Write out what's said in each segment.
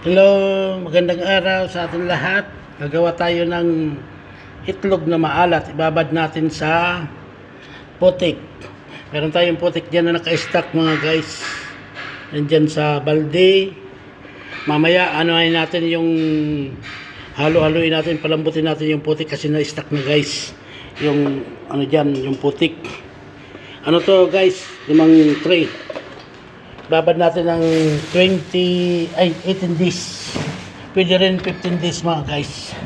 Hello, magandang araw sa ating lahat. Gagawa tayo ng itlog na maalat. Ibabad natin sa putik. Meron tayong putik dyan na naka-stack mga guys. Nandyan sa balde. Mamaya anuhin natin yung halo-haloin natin, palambutin natin yung putik kasi na-stack na guys. Yung ano dyan, yung putik. Ano to guys? 5 tray. Babad natin ng 18 days. Pwede rin 15 days mga guys.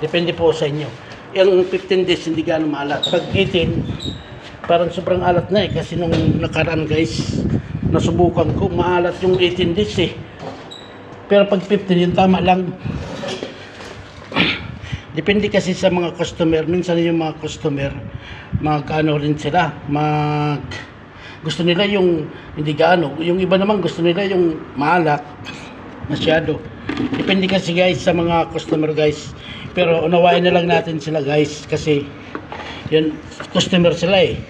Depende po sa inyo. Yung 15 days hindi gano'ng maalat. Pag 18, parang sobrang alat na kasi nung nakaraan guys, nasubukan ko, maalat yung 18 days eh. Pero pag 15, yung tama lang. Depende kasi sa mga customer. Minsan yung mga customer, magkano rin sila, gusto nila yung hindi gaano. Yung iba naman gusto nila yung maalat masyado. Depende kasi guys sa mga customer guys. Pero unawain na lang natin sila guys kasi yun, customer sila eh.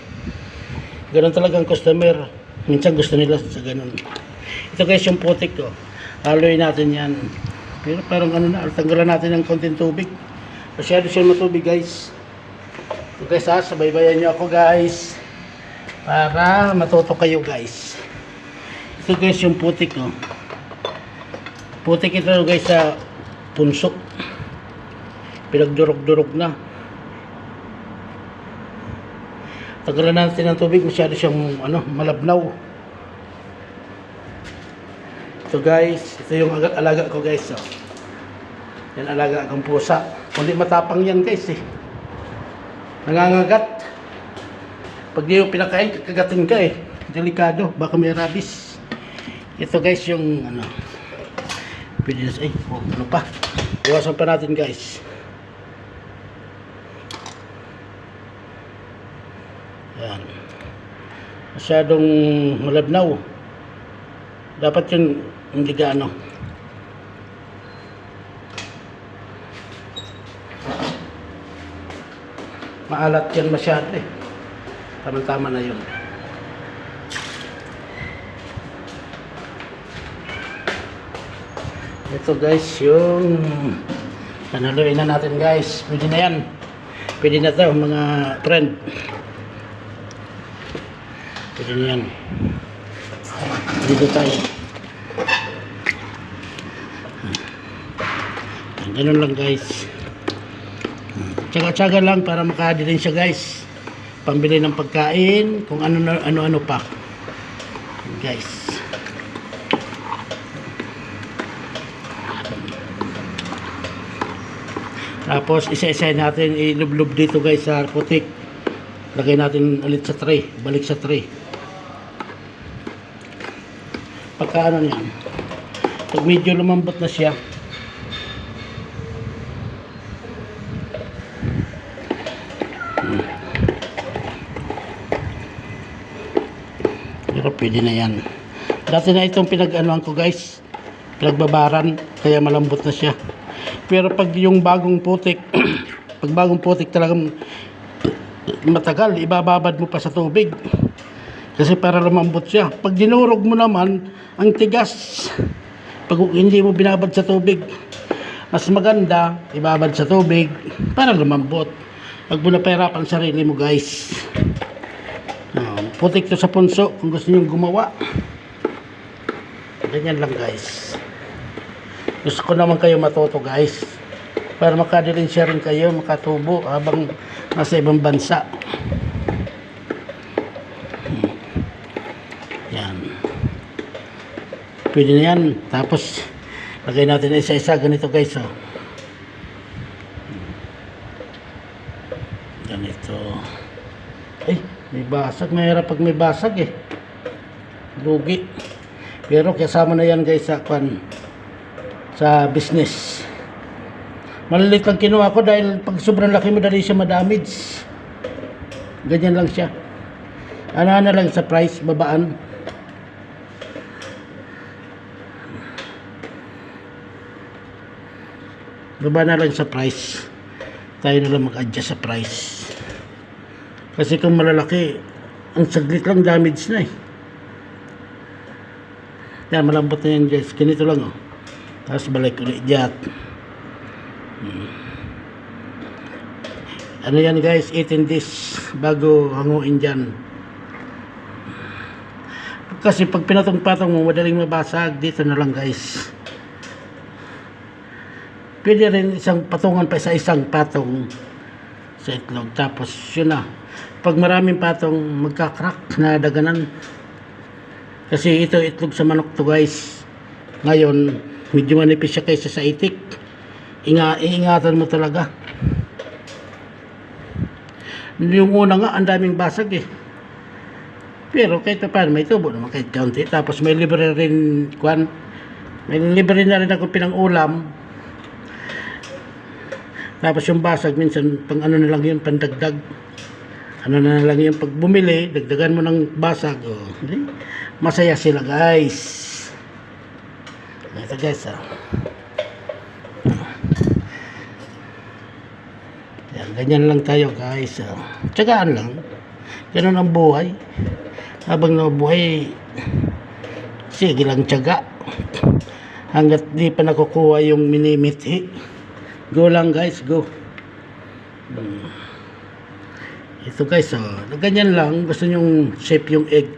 Ganun talagang customer. Minsan gusto nila sa ganun. Ito guys yung putik ko. Haloy natin yan. Pero parang ano na, tanggalan natin ng konting tubig. Masyado siya matubig guys. Ito guys ha, sabaybayan nyo ako guys. Para matuto kayo guys. Ito guys yung putik no. Putik ito guys sa punso. Pinagdurog-durog na. Tagalan natin ng tubig, masyado siyang malabnaw. Ito guys, ito yung alaga ko guys. Oh. Yan alaga akong pusa. Kundi matapang yan guys eh. Nangangagat. Pag di mo pinakain, kagatin ka eh. Delikado, baka may rabies. Ito guys yung pwede na ano pa. Iwasan pa natin guys. Yan. Masyadong malabnaw. Dapat yung hindi gaano. Maalat yan masyado eh. Tama-tama na yun. Ito guys yung hanaluin na natin guys. Pwede na yan. Pwede na ito mga friend. Pwede na yan. Dito tayo. Ganun lang guys. Tsaga-tsaga lang para makadilin siya guys. Pambili ng pagkain, kung ano-ano pa. Guys. Tapos isa-isa natin ilub-lub dito guys sa putik. Lagay natin ulit sa tray, balik sa tray. Pagka niyan. Pag medyo lumambot na siya, pero pwede na yan. Dati na itong pinag-anuan ko guys, pinagbabaran, kaya malambot na siya. Pero pag yung bagong putik pag bagong putik talagang matagal, ibababad mo pa sa tubig kasi para lumambot siya. Pag dinurog mo naman, ang tigas. Pag hindi mo binabad sa tubig, mas maganda ibabad sa tubig para lumambot. Pag mo napahirapan ang sarili mo guys. Putik to sa punso kung gusto niyo gumawa. Ganyan lang guys. Gusto ko naman kayo matuto guys. Para makadilin share rin kayo, makatubo habang nasa ibang bansa. Yan. Pwede na yan. Tapos lagay natin isa-isa ganito guys. Oh. Ganito. Ay, may basag. Mahirap pag may basag eh. Lugi. Pero kasama na yan guys sa business. Malilit lang kinuha ko dahil pag sobrang laki mo dali siya madamage. Ganyan lang siya. Ano lang sa price, babaan. Baba na lang sa price. Tayo na lang mag-adjust sa price. Kasi kung malalaki, ang saglit lang damage na eh. Yan, malambot na yan guys. Ganito lang oh. Tapos balik ulit dyan. Ano yan guys, 18 days bago hanguin dyan. Kasi pag pinatong-patong mo, madaling mabasag. Dito na lang guys. Pwede rin isang patungan pa sa isang patong sa itlog. Tapos yun na. Pag maraming patong, magkakrak na daganan. Kasi ito itlog sa manok to guys. Ngayon, medyo manipis siya kaysa sa itik. Iingatan mo talaga. Yung una nga, ang daming basag eh. Pero kahit pa paano, may tubo naman kahit kaunti. Tapos may libre rin, may libre na rin ako pinang-ulam. Tapos yung basag, minsan, pang ano na lang yun, pandagdag. Ano na lang yun, pag bumili, dagdagan mo ng basag. Oh, masaya sila guys. Ito guys, yan, ganyan lang tayo guys. Tsagaan lang. Ganun ang buhay. Habang nabuhay, sige lang tsaga. Hanggat di pa nakukuha yung minimithi. Go lang guys, go. Ito guys, ganyan lang. Gusto nyong shape yung egg.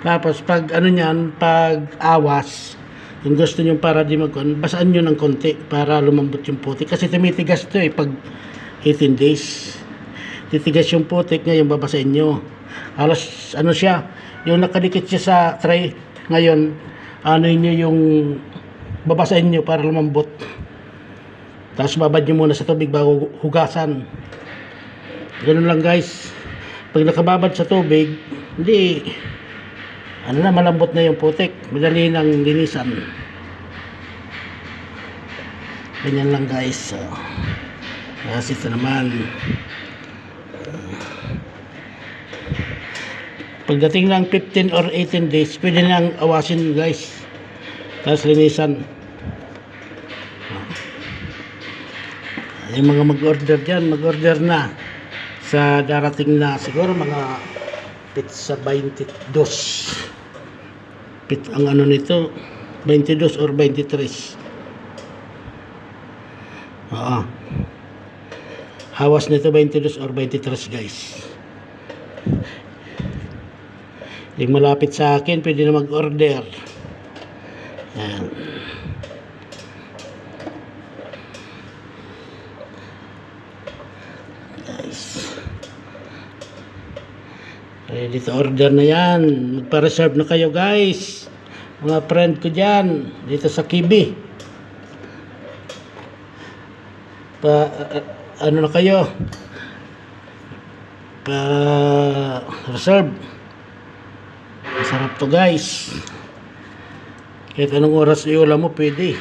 Tapos pag ano nyan, pag awas, kung gusto nyo para di basaan nyo ng konti para lumambot yung putik. Kasi tumitigas to eh pag 18 days. Titigas yung putik, ngayon babasain nyo. Halos ano siya, yung nakadikit siya sa tray. Ngayon, ano nyo yung babasain nyo para lumambot. Tapos babad nyo muna sa tubig bago hugasan. Ganun lang guys. Pag nakababad sa tubig, hindi ano na, malambot na yung putik. Madali nang linisan. Ganyan lang guys. Kasi ito naman. Pagdating ng 15 or 18 days, pwede nang awasin guys. Tapos linisan. Yung mga mag-order dyan, mag-order na. Sa darating na siguro mga pizza 22. Ang ano nito 22 or 23. Hawas nito 22 or 23 guys. Yung malapit sa akin pwede na mag-order. Yan. Guys, ready to order na yan. Magpa-reserve na kayo guys, mga friend ko dyan dito sa Kibi. Ano na kayo, pa-reserve. Masarap to guys. Kahit anong oras iulam mo pwede.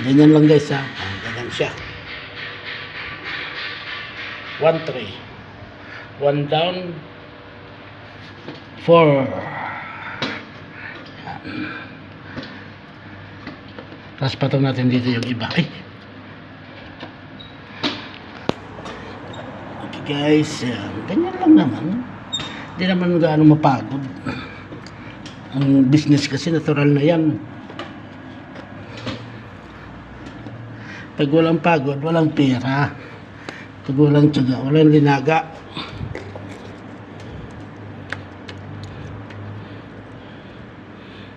Ganyan lang guys ha. Ganyan siya. 1 tray, 1 down, 4. Tapos patong natin dito yung iba. Ay! Okay guys, ganyan lang naman. Hindi naman gaano mapagod. Ang business kasi natural na yan. Pag walang pagod, walang pera. Pag walang tiyaga, walang linaga.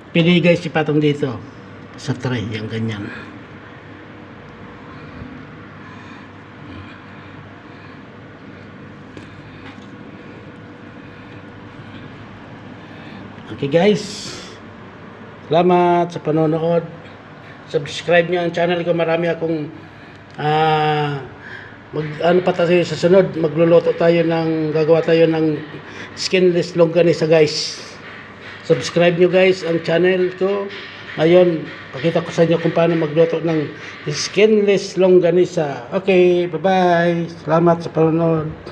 Pili guys, ipatong dito sa tray, yung ganyan. Okay guys, salamat sa panonood. Subscribe nyo ang channel ko. Marami akong ano pa tayo sa sunod, gagawa tayo ng skinless longganisa guys. Subscribe nyo guys ang channel ko. Ngayon, pakita ko sa inyo kung paano magluto ng skinless longganisa. Okay, bye bye. Salamat sa panonood.